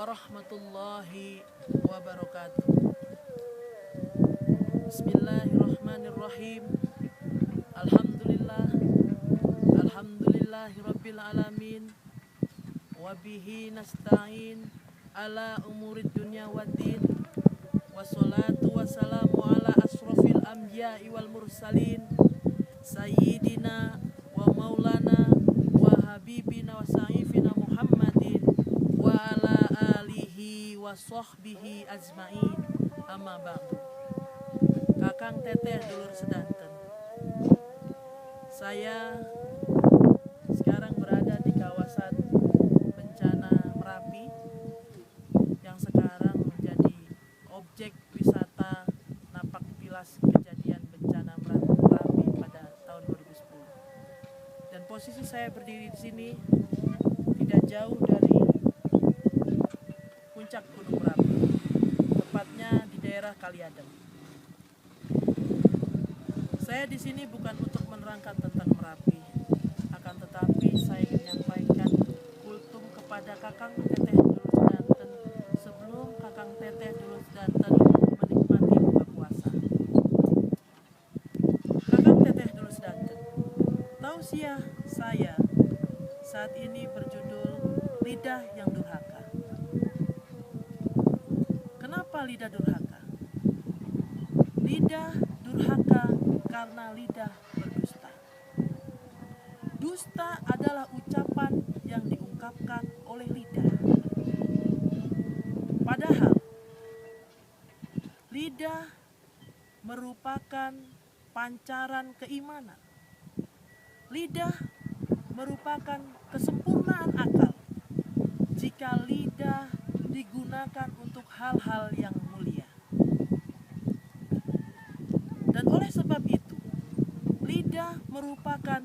warahmatullahi wabarakatuh. Bismillahirrahmanirrahim. Alhamdulillah, alhamdulillahirabbil alamin. Wabihi nasta'in ala umurid dunya waddin. Wassalatu wassalamu ala asrofil anbiya'i wal mursalin, sayyidina wa maulana wa habibina wa sa'ifina Muhammadin wa ala alihi wa sahbihi ajma'in. Amma ba'du. Kakang teteh dulur sedanten, saya sekarang berada di kawasan bencana Merapi yang sekarang menjadi objek wisata napak tilas kejadian bencana Merapi pada tahun 2010. Dan posisi saya berdiri di sini tidak jauh dari puncak Gunung Merapi, tepatnya di daerah Kaliadem. Saya di sini bukan untuk menerangkan tentang Merapi, akan tetapi saya ingin menyampaikan kultum kepada Kakang Teteh Dulur Sedanten sebelum Kakang Teteh Dulur Sedanten menikmati buka puasa. Kakang Teteh Dulur Sedanten, tausiah saya saat ini berjudul Lidah yang Durhaka. Kenapa lidah durhaka? Lidah durhaka karena lidah berdusta. Dusta adalah ucapan yang diungkapkan oleh lidah. Padahal lidah merupakan pancaran keimanan. Lidah merupakan kesempurnaan akal jika lidah digunakan untuk hal-hal yang mulia. Dan oleh sebab itu, lidah merupakan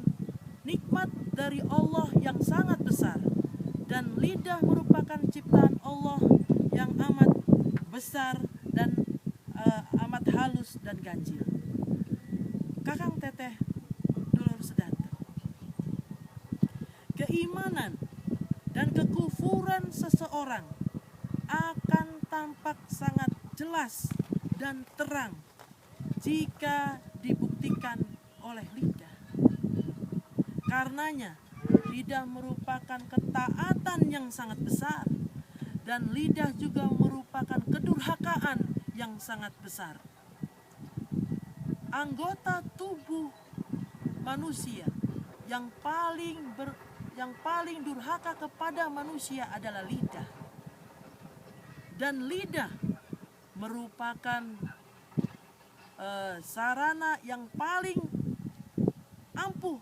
nikmat dari Allah yang sangat besar, dan lidah merupakan ciptaan Allah yang amat besar dan amat halus dan ganjil. Kakang Teteh Dulur Sedanten, keimanan dan kekufuran seseorang akan tampak sangat jelas dan terang jika dibuktikan oleh lidah. Karenanya, lidah merupakan ketaatan yang sangat besar, dan lidah juga merupakan kedurhakaan yang sangat besar. Anggota tubuh manusia yang paling durhaka kepada manusia adalah lidah. Dan lidah merupakan sarana yang paling ampuh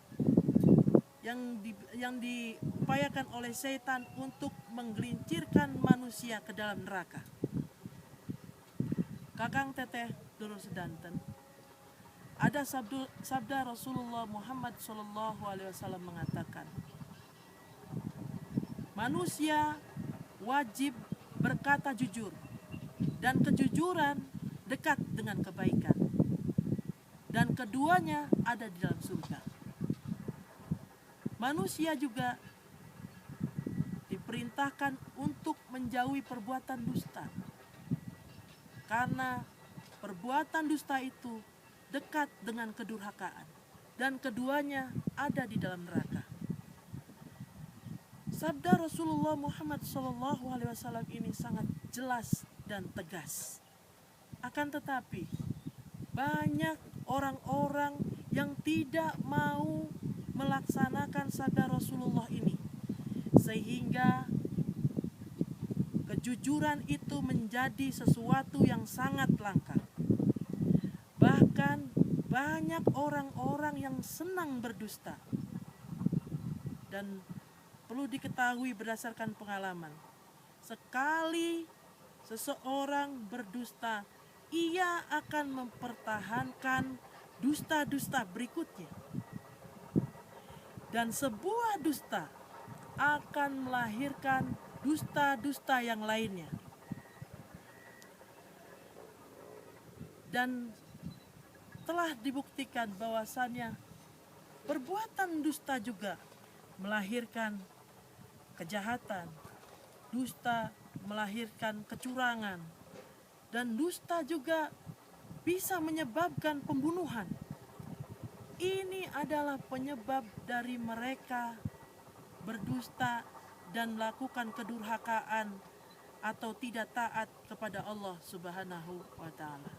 yang diupayakan oleh setan untuk menggelincirkan manusia ke dalam neraka. Kakang Teteh Dulur Sedanten, ada sabda Rasulullah Muhammad SAW mengatakan, manusia wajib berkata jujur, dan kejujuran dekat dengan kebaikan, dan keduanya ada di dalam surga. Manusia juga diperintahkan untuk menjauhi perbuatan dusta, karena perbuatan dusta itu dekat dengan kedurhakaan, dan keduanya ada di dalam neraka. Sabda Rasulullah Muhammad SAW ini sangat jelas dan tegas. Akan tetapi, banyak orang-orang yang tidak mau melaksanakan sabda Rasulullah ini, sehingga kejujuran itu menjadi sesuatu yang sangat langka. Bahkan banyak orang-orang yang senang berdusta. Dan perlu diketahui berdasarkan pengalaman, sekali seseorang berdusta, ia akan mempertahankan dusta-dusta berikutnya. Dan sebuah dusta akan melahirkan dusta-dusta yang lainnya. Dan telah dibuktikan bahwasannya perbuatan dusta juga melahirkan kejahatan, dusta melahirkan kecurangan, dan dusta juga bisa menyebabkan pembunuhan. Ini adalah penyebab dari mereka berdusta dan melakukan kedurhakaan atau tidak taat kepada Allah Subhanahu wa Ta'ala.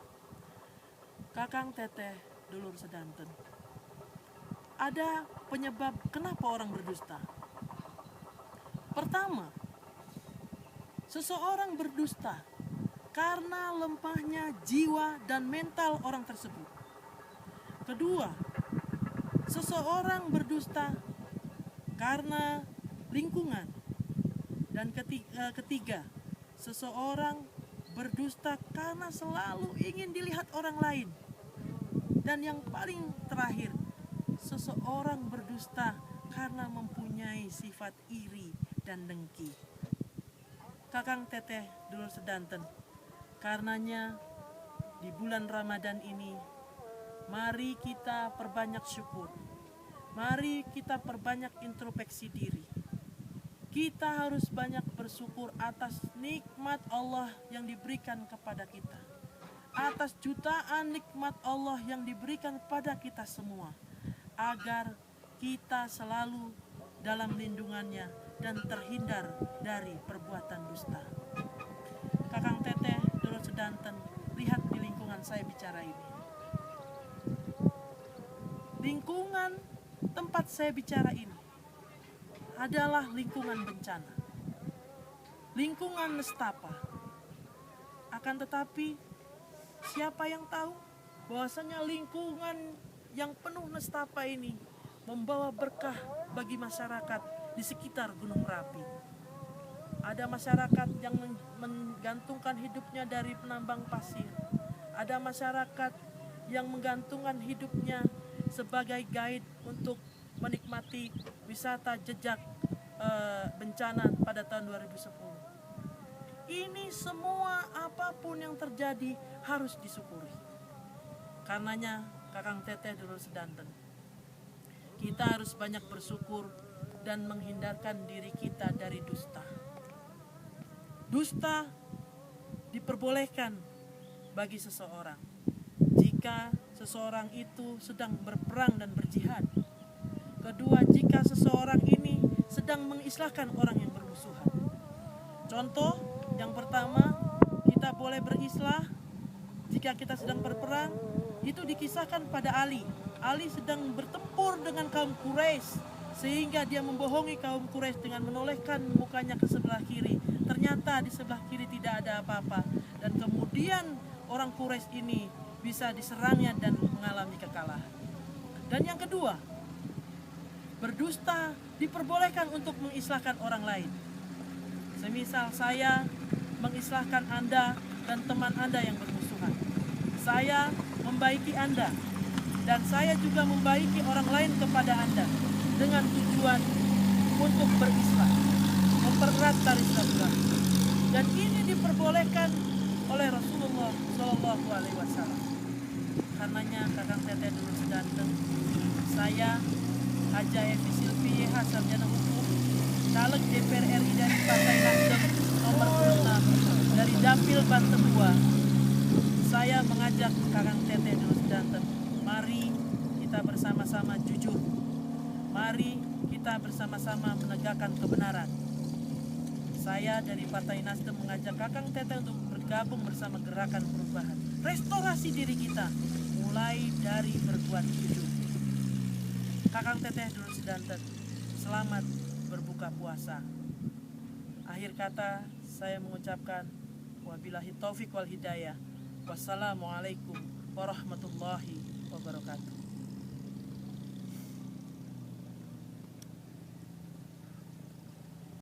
Kakang Teteh, dulur sedanten, ada penyebab kenapa orang berdusta. Pertama, seseorang berdusta karena lemahnya jiwa dan mental orang tersebut. Kedua, seseorang berdusta karena lingkungan. Dan ketiga, seseorang berdusta karena selalu ingin dilihat orang lain. Dan yang paling terakhir, seseorang berdusta karena mempunyai sifat iri dan dengki. Kakang Teteh, dulur sedanten, karenanya di bulan Ramadan ini, mari kita perbanyak syukur. Mari kita perbanyak introspeksi diri. Kita harus banyak bersyukur atas nikmat Allah yang diberikan kepada kita, atas jutaan nikmat Allah yang diberikan kepada kita semua, agar kita selalu dalam lindungannya dan terhindar dari perbuatan dusta. Kakang Teteh, dulur sedanten, lihat di lingkungan saya bicara ini. Lingkungan tempat saya bicara ini adalah lingkungan bencana, lingkungan nestapa. Akan tetapi, siapa yang tahu bahwasanya lingkungan yang penuh nestapa ini membawa berkah bagi masyarakat di sekitar Gunung Merapi. Ada masyarakat yang menggantungkan hidupnya dari penambang pasir. Ada masyarakat yang menggantungkan hidupnya sebagai guide untuk menikmati wisata jejak bencana pada tahun 2010. Ini semua apapun yang terjadi harus disyukuri. Karenanya Kakang Teteh, dulur sedanten, kita harus banyak bersyukur dan menghindarkan diri kita dari dusta. Dusta diperbolehkan bagi seseorang jika seseorang itu sedang berperang dan berjihad. Kedua, jika seseorang ini sedang mengislahkan orang yang bermusuhan. Contoh yang pertama, kita boleh berislah jika kita sedang berperang. Itu dikisahkan pada Ali. Ali sedang bertempur dengan kaum Quraisy, sehingga dia membohongi kaum Quraisy dengan menolehkan mukanya ke sebelah kiri. Ternyata di sebelah kiri tidak ada apa-apa, dan kemudian orang Quraisy ini bisa diserangnya dan mengalami kekalahan. Dan yang kedua, berdusta diperbolehkan untuk mengislahkan orang lain. Semisal saya mengislahkan Anda dan teman Anda yang bermusuhan. Saya membaiki Anda, dan saya juga membaiki orang lain kepada Anda dengan tujuan untuk berislah, mempererat tali silaturahmi. Dan ini diperbolehkan oleh Rasulullah Shallallahu Alaihi Wasallam. Karenanya Kakang Teteh, dulur sedanten, saya Haja Evi Silvi YH, sarjana hukum, caleg DPR RI dari Partai Nasdem nomor 26 dari Dapil Banten 2. Saya mengajak Kakang Teteh, dulur sedanten, mari kita bersama-sama jujur. Mari kita bersama-sama menegakkan kebenaran. Saya dari Partai Nasdem mengajak Kakang Teteh untuk bergabung bersama gerakan perubahan. Restorasi diri kita mulai dari berbuat jujur. Kakang Teteh, dulur sedanten, selamat berbuka puasa. Akhir kata saya mengucapkan wabillahi taufik wal hidayah. Wassalamualaikum warahmatullahi wabarakatuh.